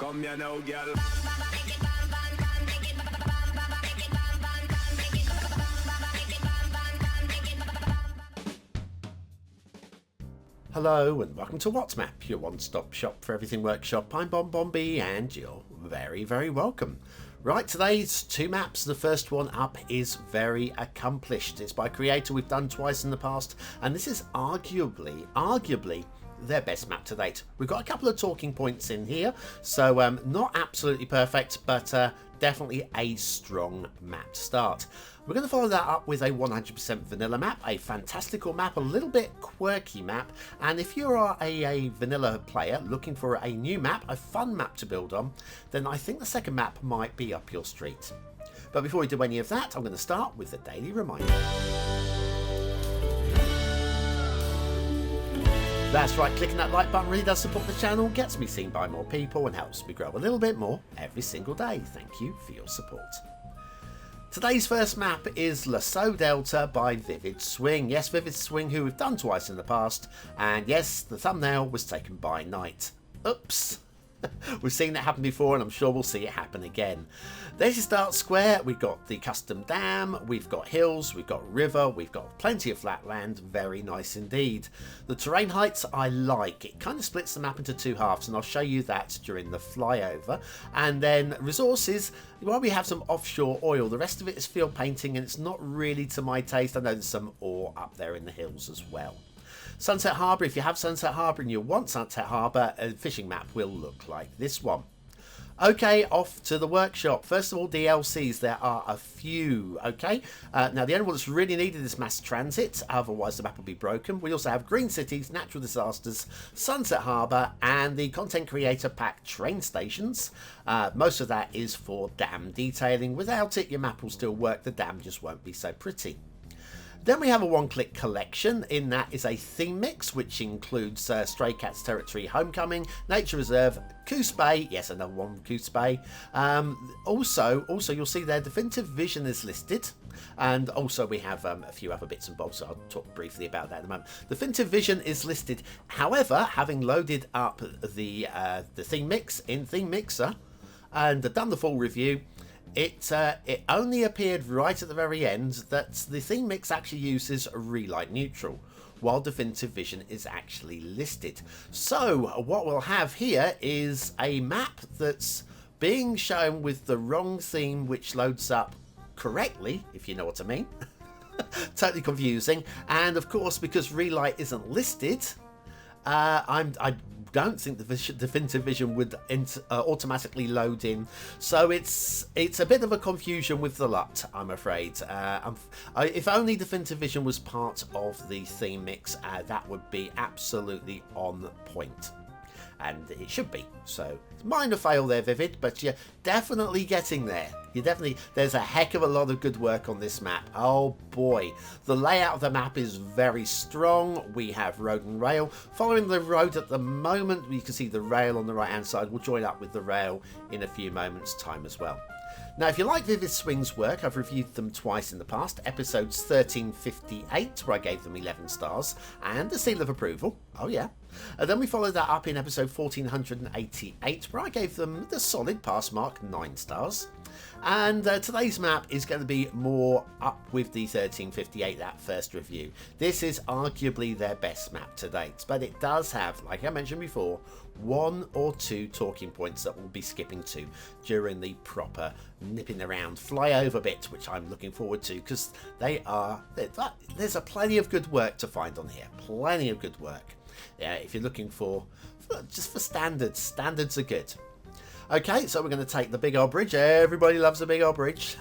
Come here now, girl. Hello and welcome to WhatsMap, your one-stop shop for everything workshop. I'm BonBonB and you're very, very welcome. Right, today's two maps. The first one up is very accomplished. It's by a creator we've done twice in the past, and this is arguably their best map to date. We've got a couple of talking points in here, so not absolutely perfect, but definitely a strong map to start. We're going to follow that up with a 100% vanilla map, a fantastical map, a little bit quirky map, and if you are a vanilla player looking for a new map, a fun map to build on, then I think the second map might be up your street. But before we do any of that, I'm going to start with the daily reminder. That's right, clicking that like button really does support the channel, gets me seen by more people and helps me grow a little bit more every single day. Thank you for your support. Today's first map is Lasso Delta by VividSwing. Yes, VividSwing, who we've done twice in the past, and yes, the thumbnail was taken by night. Oops. We've seen that happen before and I'm sure we'll see it happen again. There's your start square. We've got the custom dam, we've got hills, we've got river, we've got plenty of flat land. Very nice indeed. The terrain heights I like. It kind of splits the map into two halves and I'll show you that during the flyover. And then resources, well, we have some offshore oil. The rest of it is field painting and it's not really to my taste. I know there's some ore up there in the hills as well. Sunset Harbour, if you have Sunset Harbour and you want Sunset Harbour, a fishing map will look like this one. Okay, off to the workshop. First of all, DLCs, there are a few, okay? Now, the only one that's really needed is mass transit, otherwise the map will be broken. We also have green cities, natural disasters, Sunset Harbour, and the content creator pack train stations. Most of that is for dam detailing. Without it, your map will still work. The dam just won't be so pretty. Then we have a one-click collection. In that is a theme mix, which includes Stray Cats Territory Homecoming, Nature Reserve, Coos Bay, yes, another one from Coos Bay. Also, you'll see there Definitive Vision is listed, and also we have a few other bits and bobs, so I'll talk briefly about that in a moment. Definitive Vision is listed. However, having loaded up the theme mix in Theme Mixer and done the full review, it only appeared right at the very end that the theme mix actually uses relight neutral, while Definitive Vision is actually listed. So what we'll have here is a map that's being shown with the wrong theme, which loads up correctly, if you know what I mean. Totally confusing. And of course, because relight isn't listed, I don't think the Definitive Vision would automatically load in, so it's a bit of a confusion with the LUT, I'm afraid. If only Definitive Vision was part of the theme mix, that would be absolutely on point. And it should be. So minor fail there, Vivid, but you're definitely getting there. There's a heck of a lot of good work on this map. Oh boy, the layout of the map is very strong. We have road and rail. Following the road at the moment, you can see the rail on the right hand side. We'll join up with the rail in a few moments time as well. Now, if you like VividSwing's work, I've reviewed them twice in the past. Episodes 1358, where I gave them 11 stars, and a seal of approval. Oh yeah. And then we followed that up in episode 1488, where I gave them the solid pass mark, 9 stars. And today's map is going to be more up with the 1358, that first review. This is arguably their best map to date, but it does have, like I mentioned before, 1 or 2 talking points that we'll be skipping to during the proper nipping around flyover bit, which I'm looking forward to, because there's plenty of good work to find on here. Plenty of good work. Yeah, if you're looking for standards are good. Okay, so we're going to take the big old bridge. Everybody loves a big old bridge.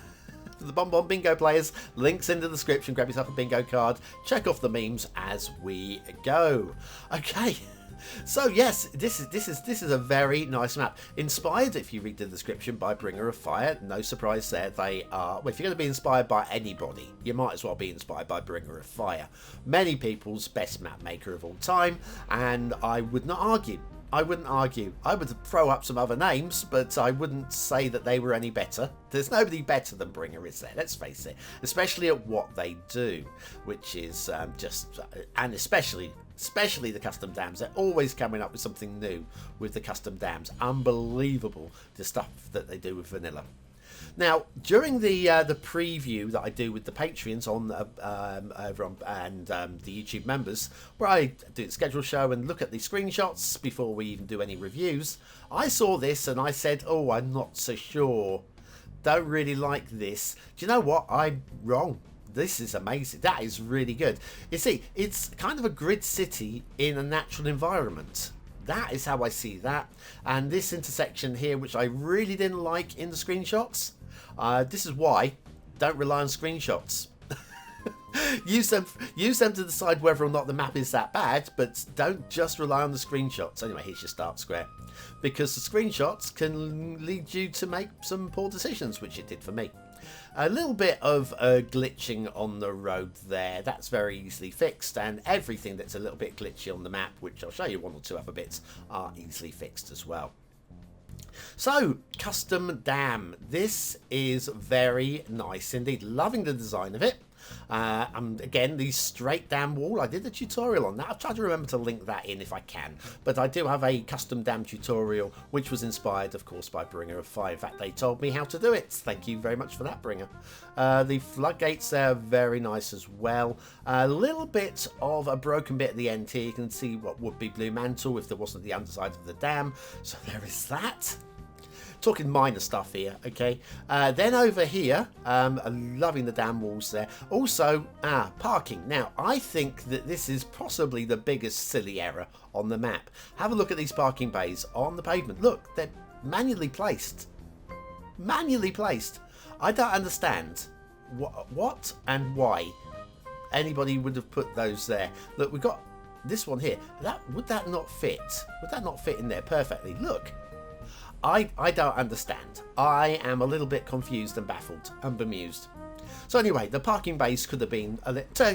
The BonBonBingo players, links in the description. Grab yourself a bingo card. Check off the memes as we go. Okay, so yes, this is a very nice map. Inspired, if you read the description, by Bringer of Fire. No surprise there. They are, well, if you're going to be inspired by anybody, you might as well be inspired by Bringer of Fire. Many people's best map maker of all time, and I would not argue. I wouldn't argue. I would throw up some other names, but I wouldn't say that they were any better. There's nobody better than Bringer, is there? Let's face it. Especially at what they do, which is and especially the custom dams. They're always coming up with something new with the custom dams. Unbelievable, the stuff that they do with vanilla. Now, during the preview that I do with the Patreons on over on and the YouTube members, where I do the schedule show and look at the screenshots before we even do any reviews, I saw this and I said, "Oh, I'm not so sure. Don't really like this." Do you know what? I'm wrong. This is amazing. That is really good. You see, it's kind of a grid city in a natural environment. That is how I see that. And this intersection here, which I really didn't like in the screenshots, this is why. Don't rely on screenshots. use them to decide whether or not the map is that bad, but don't just rely on the screenshots. Anyway, here's your start square, because the screenshots can lead you to make some poor decisions, which it did for me. A little bit of glitching on the road there. That's very easily fixed, and everything that's a little bit glitchy on the map, which I'll show you one or two other bits, are easily fixed as well. So, custom dam. This is very nice indeed. Loving the design of it. Again, the straight dam wall, I did a tutorial on that. I've tried to remember to link that in if I can, but I do have a custom dam tutorial which was inspired, of course, by Bringer of 5. In fact, they told me how to do it. Thank you very much for that, Bringer. The floodgates there are very nice as well. A little bit of a broken bit at the end here. You can see what would be blue mantle if there wasn't the underside of the dam, so there is that. Talking minor stuff here, okay. Then over here, loving the dam walls there. Also, parking. Now, I think that this is possibly the biggest silly error on the map. Have a look at these parking bays on the pavement. Look, they're manually placed. Manually placed. I don't understand what and why anybody would have put those there. Look, we've got this one here. Would that not fit? Would that not fit in there perfectly? Look. I don't understand. I am a little bit confused and baffled and bemused. So anyway, the parking bays could have been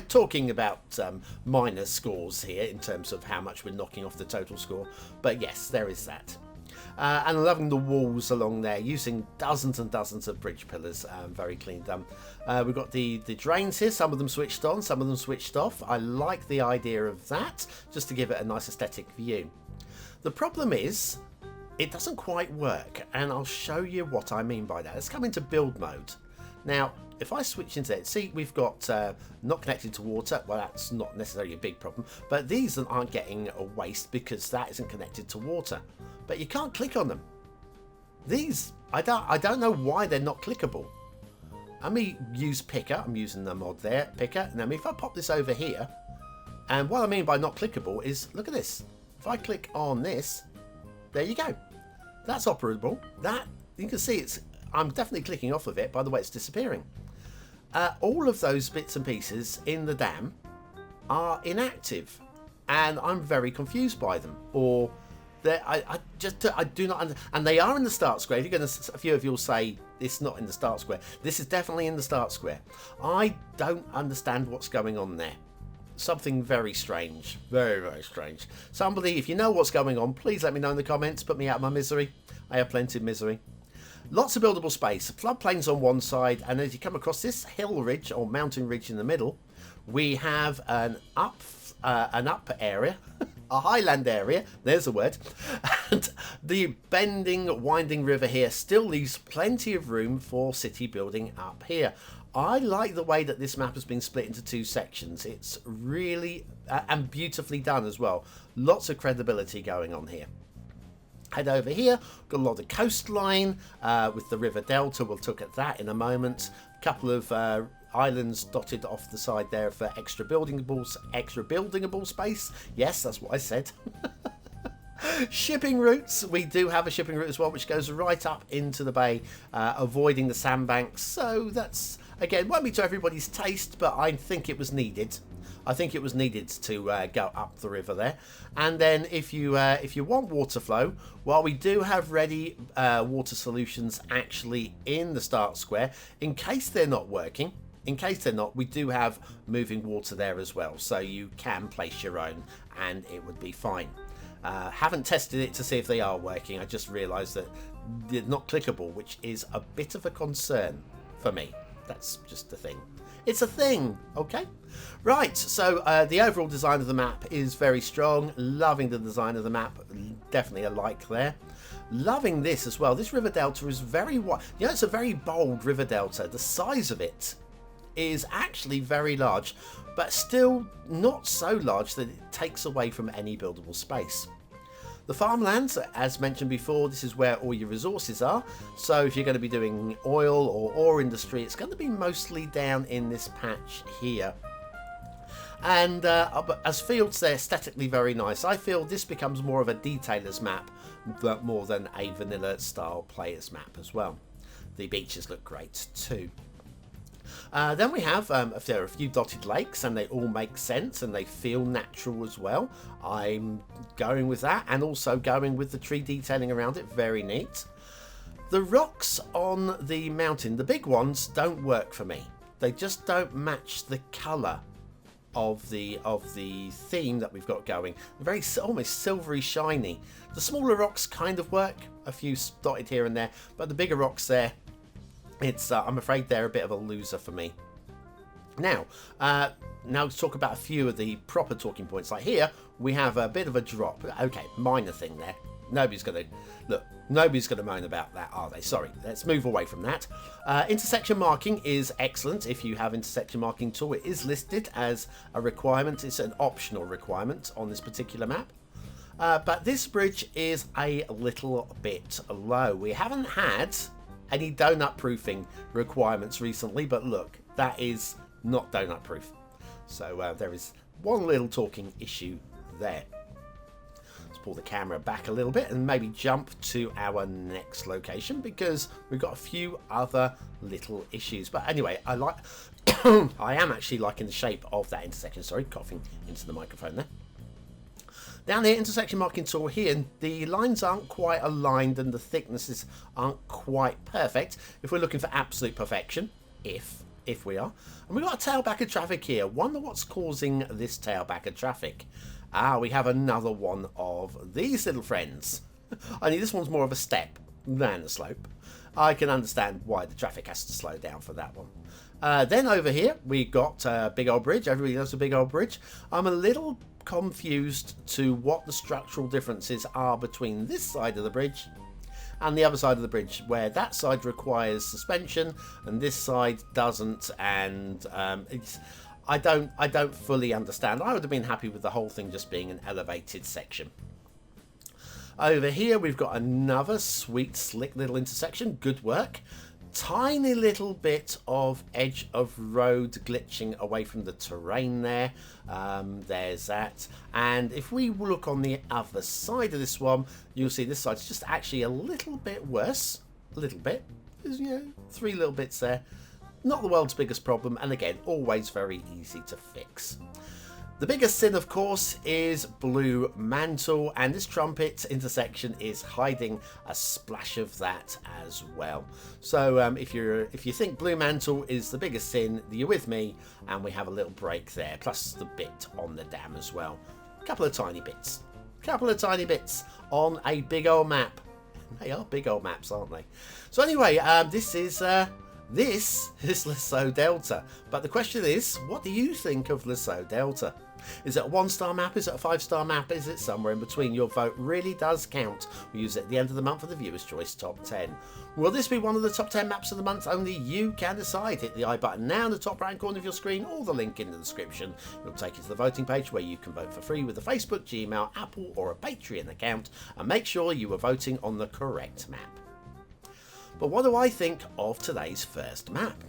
talking about minor scores here in terms of how much we're knocking off the total score. But yes, there is that. And loving the walls along there, using dozens and dozens of bridge pillars, very clean done. We've got the drains here, some of them switched on, some of them switched off. I like the idea of that, just to give it a nice aesthetic view. The problem is, it doesn't quite work, and I'll show you what I mean by that. Let's come into build mode. Now, if I switch into it, see, we've got not connected to water. Well, that's not necessarily a big problem, but these aren't getting a waste because that isn't connected to water. But you can't click on them. These, I don't know why they're not clickable. Let me use picker. I'm using the mod there, picker. Now, if I pop this over here, and what I mean by not clickable is, look at this. If I click on this, there you go. That's operable. That, you can see I'm definitely clicking off of it. By the way, it's disappearing. All of those bits and pieces in the dam are inactive, and I'm very confused by them. Or I do not understand. And they are in the start square. If you're going to, a few of you will say it's not in the start square. This is definitely in the start square. I don't understand what's going on there. Something very strange. Very, very strange. Somebody, if you know what's going on, please let me know in the comments. Put me out of my misery. I have plenty of misery. Lots of buildable space. Floodplains on one side, and as you come across this hill ridge or mountain ridge in the middle, we have an up area, a highland area, there's a word, and the bending, winding river here still leaves plenty of room for city building up here. I like the way that this map has been split into two sections. It's really and beautifully done as well. Lots of credibility going on here. Head over here, got a lot of coastline with the river delta. We'll look at that in a moment. A couple of islands dotted off the side there for extra buildingable space. Yes, that's what I said. Shipping routes. We do have a shipping route as well, which goes right up into the bay, avoiding the sandbanks. So that's, again, won't be to everybody's taste, but I think it was needed. I think it was needed to go up the river there. And then if you want water flow, well, we do have ready water solutions actually in the start square. In case they're not working, we do have moving water there as well. So you can place your own and it would be fine. Haven't tested it to see if they are working. I just realised that they're not clickable, which is a bit of a concern for me. That's just a thing. It's a thing, okay? Right, so the overall design of the map is very strong. Loving the design of the map. Definitely a like there. Loving this as well. This river delta is very wide. You know, it's a very bold river delta. The size of it is actually very large, but still not so large that it takes away from any buildable space. The farmlands, as mentioned before, this is where all your resources are. So if you're going to be doing oil or ore industry, it's going to be mostly down in this patch here. And as fields, they're aesthetically very nice. I feel this becomes more of a detailer's map more than a vanilla style player's map as well. The beaches look great too. Then we have, there are a few dotted lakes, and they all make sense and they feel natural as well. I'm going with that, and also going with the tree detailing around it. Very neat. The rocks on the mountain, the big ones, don't work for me. They just don't match the colour of the theme that we've got going. Very almost silvery shiny. The smaller rocks kind of work, a few dotted here and there, but the bigger rocks there, it's I'm afraid they're a bit of a loser for me. Now let's talk about a few of the proper talking points. Like here, we have a bit of a drop. Okay, minor thing there. Nobody's gonna moan about that, are they? Sorry, let's move away from that. Intersection marking is excellent. If you have intersection marking tool, it is listed as a requirement. It's an optional requirement on this particular map. But this bridge is a little bit low. We haven't had any donut proofing requirements recently, but look, that is not donut proof. So there is one little talking issue there. Let's pull the camera back a little bit and maybe jump to our next location, because we've got a few other little issues. But anyway, I am actually liking the shape of that intersection. Sorry, coughing into the microphone there. Down here, intersection marking tool here, the lines aren't quite aligned and the thicknesses aren't quite perfect. If we're looking for absolute perfection, if we are. And we've got a tailback of traffic here. Wonder what's causing this tailback of traffic. We have another one of these little friends. Only this one's more of a step than a slope. I can understand why the traffic has to slow down for that one. Then over here, we got a big old bridge. Everybody knows a big old bridge. I'm a little confused to what the structural differences are between this side of the bridge and the other side of the bridge, where that side requires suspension and this side doesn't, and I don't fully understand. I would have been happy with the whole thing just being an elevated section. Over here we've got another sweet slick little intersection. Good work. Tiny little bit of edge of road glitching away from the terrain there. There's that. And if we look on the other side of this one, you'll see this side's just actually a little bit worse. A little bit. There's, you know, 3 little bits there. Not the world's biggest problem, and again, always very easy to fix. The biggest sin, of course, is Blue Mantle, and this trumpet intersection is hiding a splash of that as well. So if you think Blue Mantle is the biggest sin, you're with me, and we have a little break there, plus the bit on the dam as well. Couple of tiny bits on a big old map. They are big old maps, aren't they? So anyway, this is Lasso Delta. But the question is, what do you think of Lasso Delta? Is it a 1-star map? Is it a 5-star map? Is it somewhere in between? Your vote really does count. We use it at the end of the month for the Viewer's Choice Top 10. Will this be one of the top 10 maps of the month? Only you can decide. Hit the I button now in the top right corner of your screen, or the link in the description. It'll take you to the voting page where you can vote for free with a Facebook, Gmail, Apple or a Patreon account, and make sure you are voting on the correct map. But what do I think of today's first map?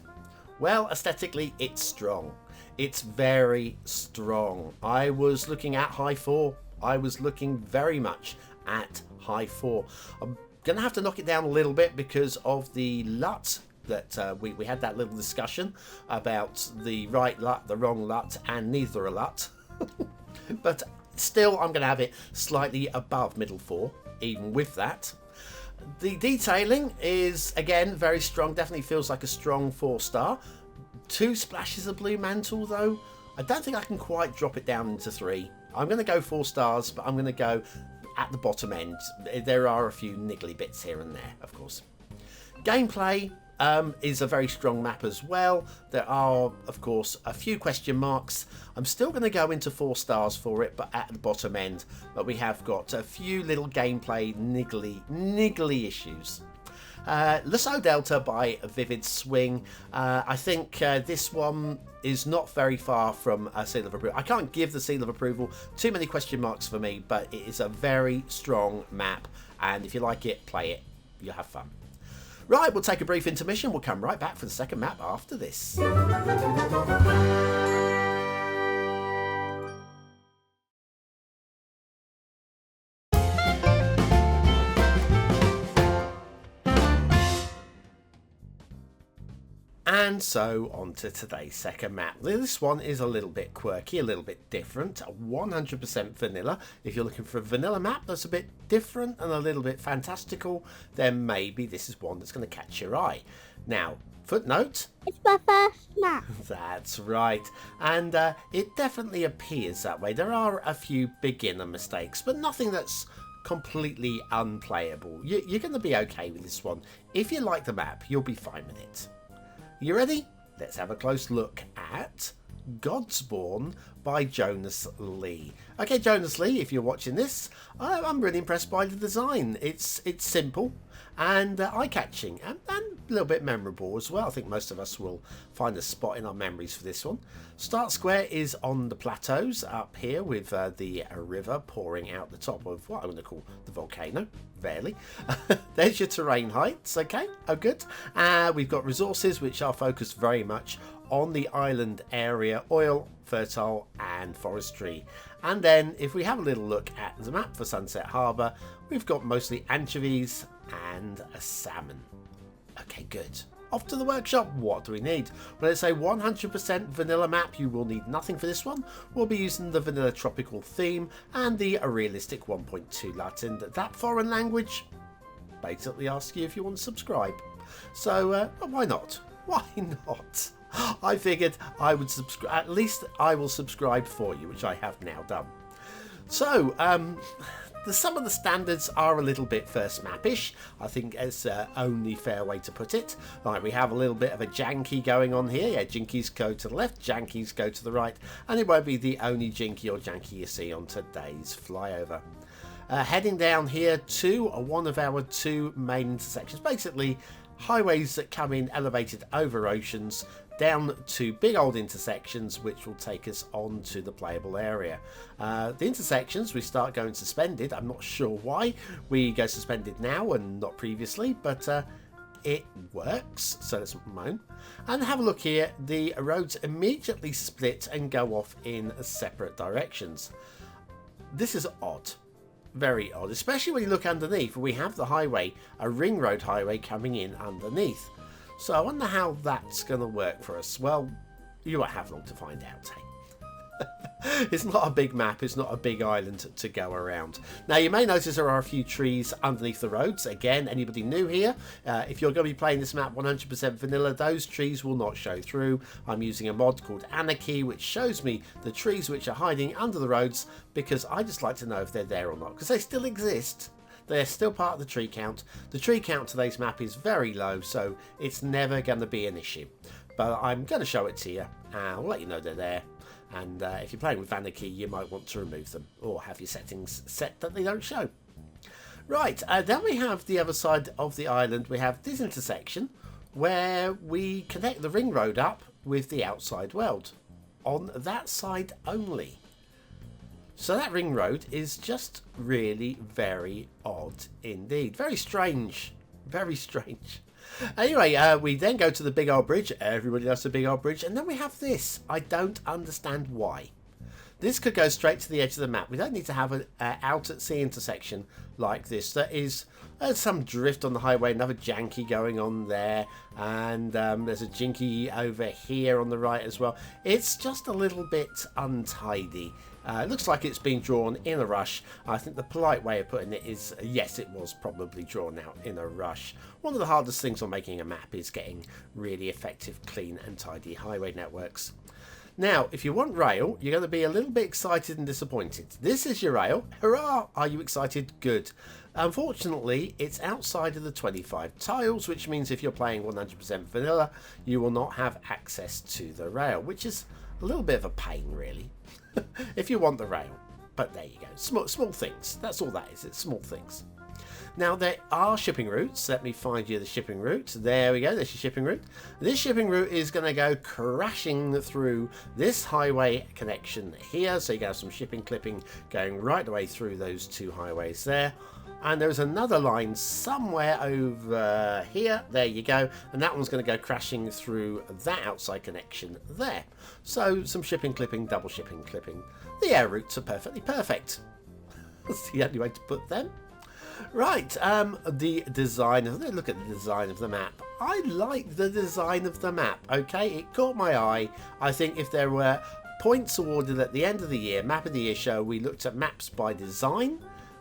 Well, aesthetically, it's strong. It's very strong. I was looking at high 4. I was looking very much at high 4. I'm going to have to knock it down a little bit because of the LUT that we had that little discussion about the right LUT, the wrong LUT, and neither a LUT. But still, I'm going to have it slightly above middle 4, even with that. The detailing is, again, very strong. Definitely feels like a strong 4-star. 2 splashes of Blue Mantle, though. I don't think I can quite drop it down into 3. I'm going to go 4 stars, but I'm going to go at the bottom end. There are a few niggly bits here and there, of course. Gameplay is a very strong map as well. There are, of course, a few question marks. I'm still going to go into 4 stars for it, but at the bottom end. But we have got a few little gameplay niggly issues. Lasso Delta by VividSwing. I think this one is not very far from a seal of approval. I can't give the seal of approval. Too many question marks for me, but it is a very strong map. And if you like it, play it. You'll have fun. Right, we'll take a brief intermission. We'll come right back for the second map after this. And so on to today's second map. This one is a little bit quirky, a little bit different, 100% vanilla. If you're looking for a vanilla map that's a bit different and a little bit fantastical, then maybe this is one that's going to catch your eye. Now, footnote. It's my first map. That's right. And it definitely appears that way. There are a few beginner mistakes, but nothing that's completely unplayable. You're going to be okay with this one. If you like the map, you'll be fine with it. You ready? Let's have a close look at Godspawn by Jonas Lee. Okay, Jonas Lee, if you're watching this, I'm really impressed by the design. It's simple and eye-catching and a little bit memorable as well. I think most of us will find a spot in our memories for this one. Start square is on the plateaus up here with the river pouring out the top of what I'm going to call the volcano. Barely. There's your terrain heights. Okay, oh good. We've got resources which are focused very much on the island area, oil, fertile and forestry. And then if we have a little look at the map for Sunset Harbour, we've got mostly anchovies and a salmon. Okay, good. Off to the workshop. What do we need? Well, it's a 100% vanilla map. You will need nothing for this one. We'll be using the vanilla tropical theme and the realistic 1.2 Latin. That foreign language basically asks you if you want to subscribe. So why not? Why not? I figured I would subscribe. At least I will subscribe for you, which I have now done. So, some of the standards are a little bit first map-ish. I think it's the only fair way to put it. Right, we have a little bit of a janky going on here. Yeah, jinkies go to the left, jankies go to the right, and it won't be the only jinky or janky you see on today's flyover. Heading down here to one of our 2 main intersections, basically highways that come in elevated over oceans down to big old intersections which will take us on to the playable area. The intersections, we start going suspended. I'm not sure why we go suspended now and not previously, but it works, so let's moan. And have a look here, the roads immediately split and go off in separate directions. This is odd. Very odd, especially when you look underneath. We have the highway, a ring road highway coming in underneath. So I wonder how that's going to work for us. Well, you won't have long to find out, hey? It's not a big map, it's not a big island to go around. Now you may notice there are a few trees underneath the roads. Again, anybody new here, if you're going to be playing this map 100% vanilla, those trees will not show through. I'm using a mod called Anarchy which shows me the trees which are hiding under the roads, because I just like to know if they're there or not, because they still exist. They're still part of the tree count. The tree count today's map is very low, so it's never going to be an issue. But I'm going to show it to you. I'll let you know they're there. And if you're playing with Anarchy, you might want to remove them or have your settings set that they don't show. Right, then we have the other side of the island. We have this intersection where we connect the ring road up with the outside world on that side only. So that ring road is just really very odd indeed. Very strange. Very strange. Anyway, we then go to the big old bridge. Everybody loves the big old bridge. And then we have this. I don't understand why. This could go straight to the edge of the map. We don't need to have an out at sea intersection like this. There is some drift on the highway, another janky going on there. And there's a jinky over here on the right as well. It's just a little bit untidy. It looks like it's been drawn in a rush. I think the polite way of putting it is, yes, it was probably drawn out in a rush. One of the hardest things on making a map is getting really effective, clean and tidy highway networks. Now, if you want rail, you're going to be a little bit excited and disappointed. This is your rail. Hurrah! Are you excited? Good. Unfortunately, it's outside of the 25 tiles, which means if you're playing 100% vanilla, you will not have access to the rail, which is a little bit of a pain, really, if you want the rail. But there you go. Small things. That's all that is. It's small things. Now, there are shipping routes. Let me find you the shipping route. There we go. There's your shipping route. This shipping route is going to go crashing through this highway connection here. So you have some shipping clipping going right the way through those two highways there. And there's another line somewhere over here. There you go. And that one's going to go crashing through that outside connection there. So some shipping clipping, double shipping clipping. The air routes are perfectly perfect. That's the only way to put them. Right, the design of, look at the design of the map. I like the design of the map, okay? It caught my eye. I think if there were points awarded at the end of the year, Map of the Year show, we looked at maps by design,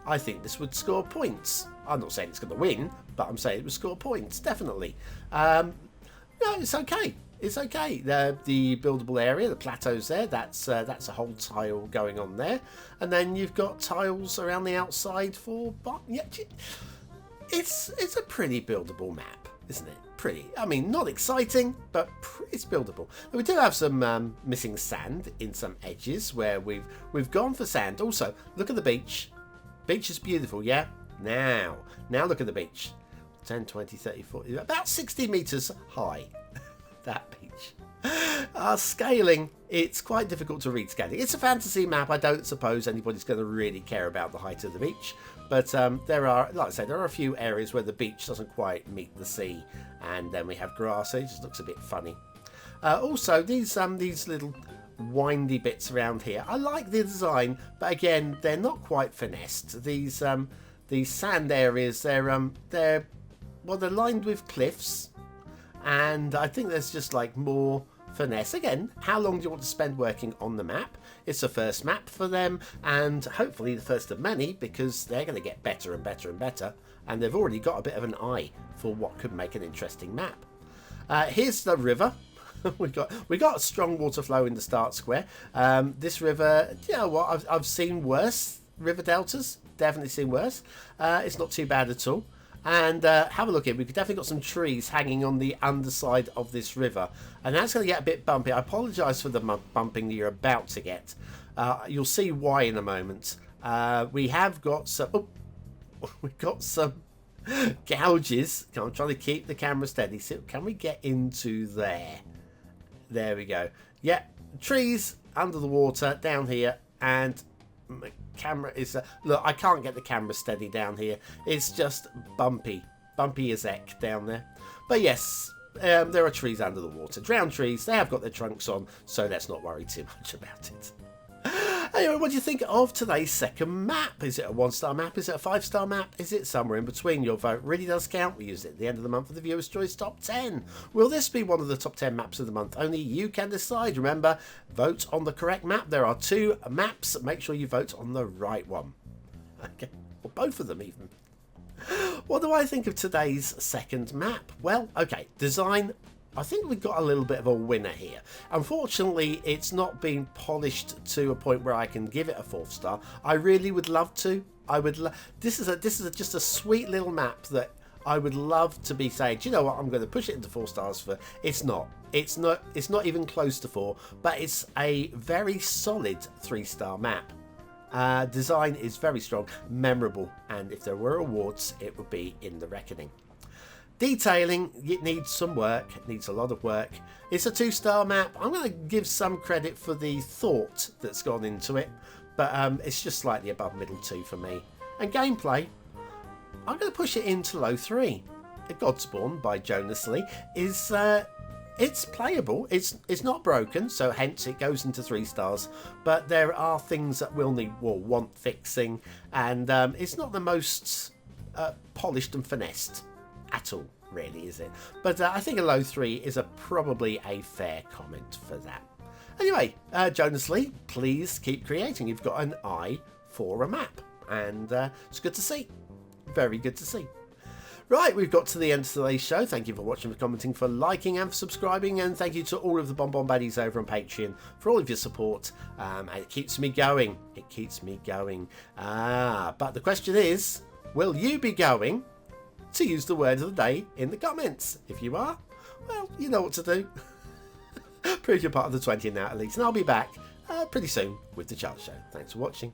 I think this would score points. I'm not saying it's going to win, but I'm saying it would score points, definitely. No, it's okay. It's okay. The buildable area, the plateaus there, that's a whole tile going on there. And then you've got tiles around the outside for... Yeah, it's a pretty buildable map, isn't it? Pretty. I mean, not exciting, but it's buildable. We do have some missing sand in some edges where we've gone for sand. Also, look at the beach. Beach is beautiful, yeah? Now look at the beach. 10, 20, 30, 40, about 60 meters high. That beach. Scaling, it's quite difficult to read scaling. It's a fantasy map. I don't suppose anybody's going to really care about the height of the beach, but there are, like I say, there are a few areas where the beach doesn't quite meet the sea, and then we have grass, so it just looks a bit funny. Also, these little windy bits around here, I like the design, but again, they're not quite finessed. These sand areas, they're lined with cliffs. And I think there's just like more finesse. Again, how long do you want to spend working on the map? It's the first map for them, and hopefully the first of many, because they're going to get better and better and better. And they've already got a bit of an eye for what could make an interesting map. Here's the river. we got a strong water flow in the start square. This river, you know what? I've seen worse river deltas. Definitely seen worse. It's not too bad at all. And have a look here. We've definitely got some trees hanging on the underside of this river. And that's going to get a bit bumpy. I apologise for the bumping that you're about to get. You'll see why in a moment. We have got some... Oh, we've got some gouges. I'm trying to keep the camera steady. So can we get into there? There we go. Yeah, trees under the water down here. And... my camera is look, I can't get the camera steady down here. It's just bumpy as heck down there. But yes, there are trees under the water, drowned trees. They have got their trunks on, so let's not worry too much about it. Anyway, what do you think of today's second map? Is it a 1-star map? Is it a 5-star map? Is it somewhere in between? Your vote really does count. We use it at the end of the month for the Viewers' Choice Top 10. Will this be one of the top 10 maps of the month? Only you can decide. Remember, vote on the correct map. There are 2 maps. Make sure you vote on the right one. Okay, or both of them even. What do I think of today's second map? Well, okay, design. I think we've got a little bit of a winner here. Unfortunately, it's not been polished to a point where I can give it a 4th star. I really would love to. This is just a sweet little map that I would love to be saying, do you know what, I'm going to push it into 4 stars for. It's not even close to 4, but it's a very solid 3-star map. Design is very strong, memorable, and if there were awards, it would be in the reckoning. Detailing, it needs some work. It needs a lot of work. It's a 2-star map. I'm going to give some credit for the thought that's gone into it, but it's just slightly above middle 2 for me. And gameplay, I'm going to push it into low 3. Godspawn by Jonas is it's playable. It's not broken, so hence it goes into 3 stars. But there are things that will want fixing, and it's not the most polished and finessed at all, really, is it? But I think a low 3 is probably a fair comment for that. Anyway, Jonas, please keep creating. You've got an eye for a map, and it's good to see. Very good to see. Right, we've got to the end of today's show. Thank you for watching, for commenting, for liking and for subscribing, and thank you to all of the BonBon baddies over on Patreon for all of your support. It keeps me going. It keeps me going. But the question is, will you be going to use the word of the day in the comments? If you are, well, you know what to do. Prove you're part of the 20 now at least, and I'll be back pretty soon with the Chart Show. Thanks for watching.